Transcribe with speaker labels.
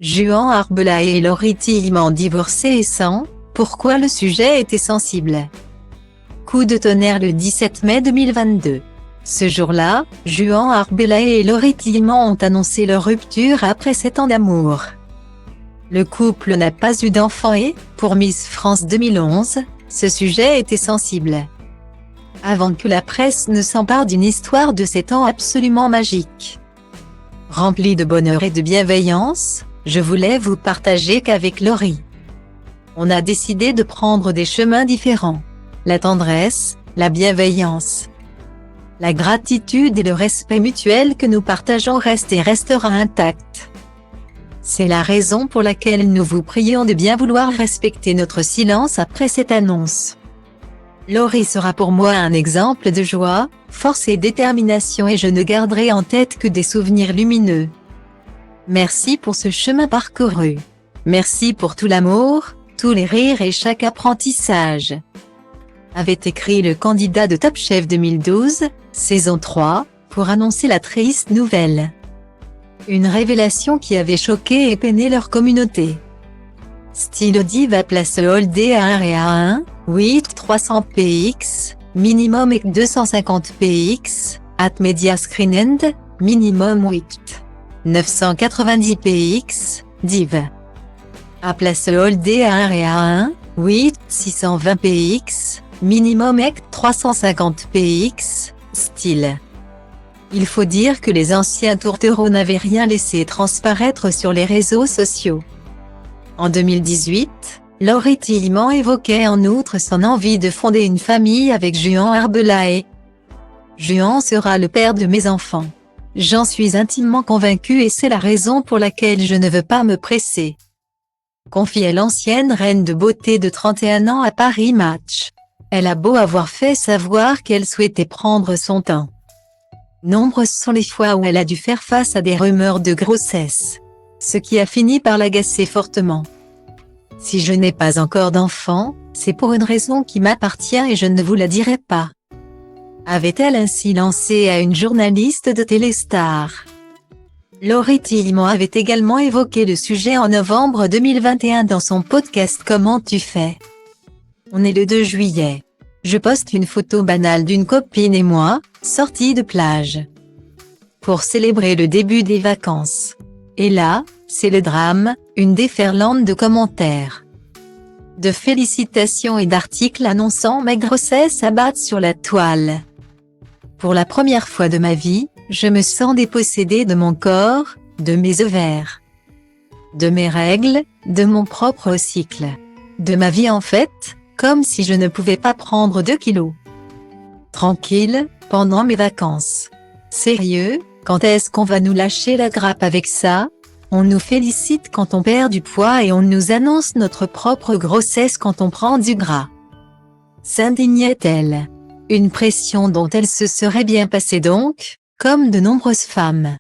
Speaker 1: Juan Arbelay et Laurie Tillman divorcés et sans, pourquoi le sujet était sensible. Coup de tonnerre le 17 mai 2022. Ce jour-là, Juan Arbelay et Laurie Tillman ont annoncé leur rupture après 7 ans d'amour. Le couple n'a pas eu d'enfant et, pour Miss France 2011, ce sujet était sensible. Avant que la presse ne s'empare d'une histoire de 7 ans absolument magique. Remplie de bonheur et de bienveillance, je voulais vous partager qu'avec Laurie, on a décidé de prendre des chemins différents. La tendresse, la bienveillance, la gratitude et le respect mutuel que nous partageons reste et restera intact. C'est la raison pour laquelle nous vous prions de bien vouloir respecter notre silence après cette annonce. Laurie sera pour moi un exemple de joie, force et détermination et je ne garderai en tête que des souvenirs lumineux. Merci pour ce chemin parcouru. Merci pour tout l'amour, tous les rires et chaque apprentissage. Avait écrit le candidat de Top Chef 2012, saison 3, pour annoncer la triste nouvelle. Une révélation qui avait choqué et peiné leur communauté. Style Diva place Holdé à 1 et à 1, 8 300 px, minimum et 250 px, at Media Screen End, minimum 8 990 px, div. À place Holdé à 1 et à 1, 8 620 px, minimum et 350 px, style. Il faut dire que les anciens tourtereaux n'avaient rien laissé transparaître sur les réseaux sociaux. En 2018, Laurie Tillman évoquait en outre son envie de fonder une famille avec Juan Arbelay. Juan sera le père de mes enfants. J'en suis intimement convaincue et c'est la raison pour laquelle je ne veux pas me presser. Confiait l'ancienne reine de beauté de 31 ans à Paris Match. Elle a beau avoir fait savoir qu'elle souhaitait prendre son temps. Nombreuses sont les fois où elle a dû faire face à des rumeurs de grossesse. Ce qui a fini par l'agacer fortement. Si je n'ai pas encore d'enfant, c'est pour une raison qui m'appartient et je ne vous la dirai pas. Avait-elle ainsi lancé à une journaliste de Téléstar. Laurie Tillman avait également évoqué le sujet en novembre 2021 dans son podcast Comment tu fais. On est le 2 juillet. Je poste une photo banale d'une copine et moi, sortie de plage. Pour célébrer le début des vacances. Et là, c'est le drame, une déferlante de commentaires, de félicitations et d'articles annonçant ma grossesse s'abattent sur la toile. Pour la première fois de ma vie, je me sens dépossédée de mon corps, de mes ovaires, de mes règles, de mon propre cycle, de ma vie en fait, comme si je ne pouvais pas prendre 2 kilos. Tranquille, pendant mes vacances. Sérieux, quand est-ce qu'on va nous lâcher la grappe avec ça? On nous félicite quand on perd du poids et on nous annonce notre propre grossesse quand on prend du gras. S'indignait-elle. Une pression dont elle se serait bien passée donc, comme de nombreuses femmes.